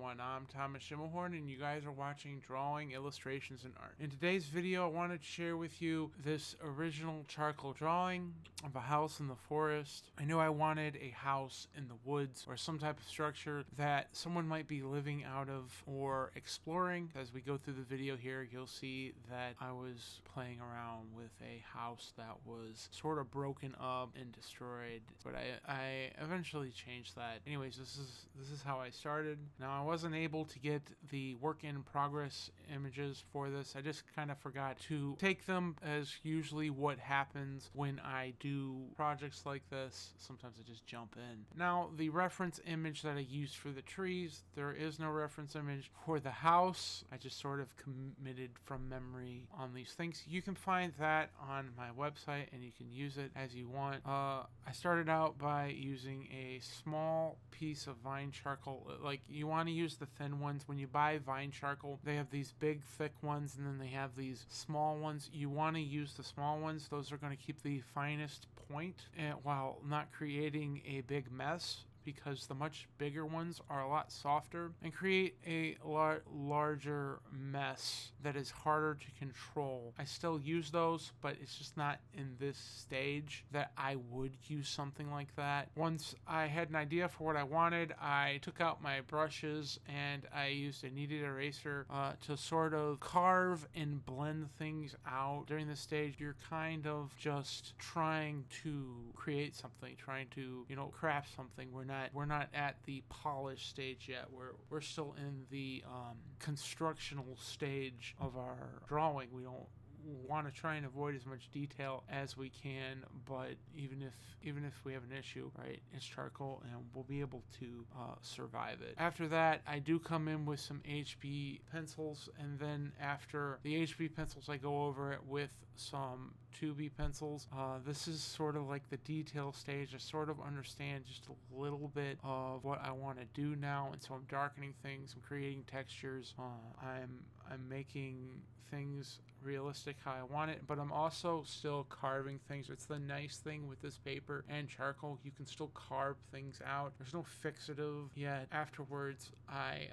everyone, I'm Thomas Schimmelhorn and you guys are watching Drawing, Illustrations, and Art. In today's video I wanted to share with you this original charcoal drawing of a house in the forest. I knew I wanted a house in the woods or some type of structure that someone might be living out of or exploring. As we go through the video here, you'll see that I was playing around with a house that was sort of broken up and destroyed, but I eventually changed that. Anyways, this is how I started. Now I wasn't able to get the work in progress images for this. I just kind of forgot to take them, as usually what happens when I do projects like this. Sometimes I just jump in. Now the reference image that I used for the trees, there is no reference image for the house. I just sort of committed from memory on these things. You can find that on my website and you can use it as you want. I started out by using a small piece of vine charcoal. Like, you want to use the thin ones. When you buy vine charcoal, they have these big thick ones and then they have these small ones. You want to use the small ones. Those are going to keep the finest point while not creating a big mess, because the much bigger ones are a lot softer and create a larger mess that is harder to control. I still use those, but it's just not in this stage that I would use something like that. Once I had an idea for what I wanted, I took out my brushes and I used a kneaded eraser to sort of carve and blend things out. During this stage, you're kind of just trying to create something, trying to, craft something. We're not at the polish stage yet. We're still in the constructional stage of our drawing. We don't want to try and avoid as much detail as we can, but even if we have an issue, right, it's charcoal and we'll be able to survive it. After that, I do come in with some HB pencils, and then after the HB pencils I go over it with some 2B pencils. This is sort of like the detail stage. I sort of understand just a little bit of what I want to do now, and so I'm darkening things, I'm creating textures, I'm making things realistic how I want it, but I'm also still carving things. It's the nice thing with this paper and charcoal, you can still carve things out. There's no fixative yet. Afterwards, I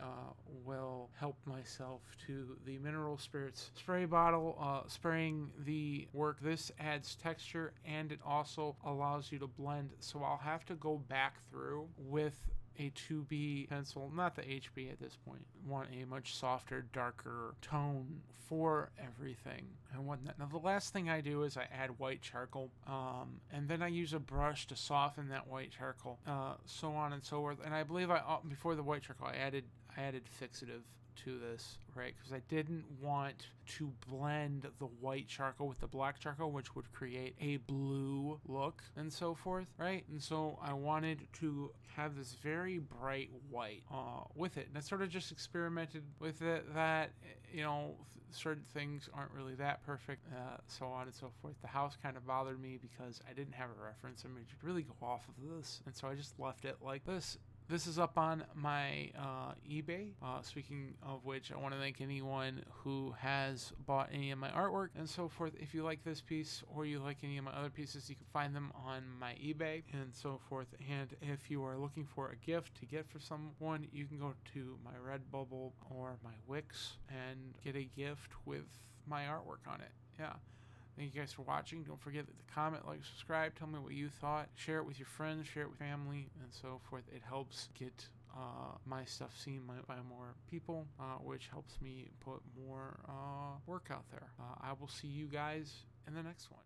will help myself to the mineral spirits spray bottle, spraying the work. This adds texture and it also allows you to blend, so I'll have to go back through with a 2B pencil, not the HB at this point. I want a much softer, darker tone for everything. I want that. Now the last thing I do is I add white charcoal, and then I use a brush to soften that white charcoal, so on and so forth. And I believe before the white charcoal, I added fixative to this, right? Because I didn't want to blend the white charcoal with the black charcoal, which would create a blue look and so forth, right? And so I wanted to have this very bright white with it, and I sort of just experimented with it. That certain things aren't really that perfect, so on and so forth. The house kind of bothered me because I didn't have a reference image to really go off of this, and so I just left it like this. This is up on my eBay. Speaking of which, I want to thank anyone who has bought any of my artwork and so forth. If you like this piece or you like any of my other pieces, you can find them on my eBay and so forth. And if you are looking for a gift to get for someone, you can go to my Redbubble or my Wix and get a gift with my artwork on it. Yeah. Thank you guys for watching. Don't forget to comment, like, subscribe. Tell me what you thought. Share it with your friends. Share it with family and so forth. It helps get my stuff seen by more people, which helps me put more work out there. I will see you guys in the next one.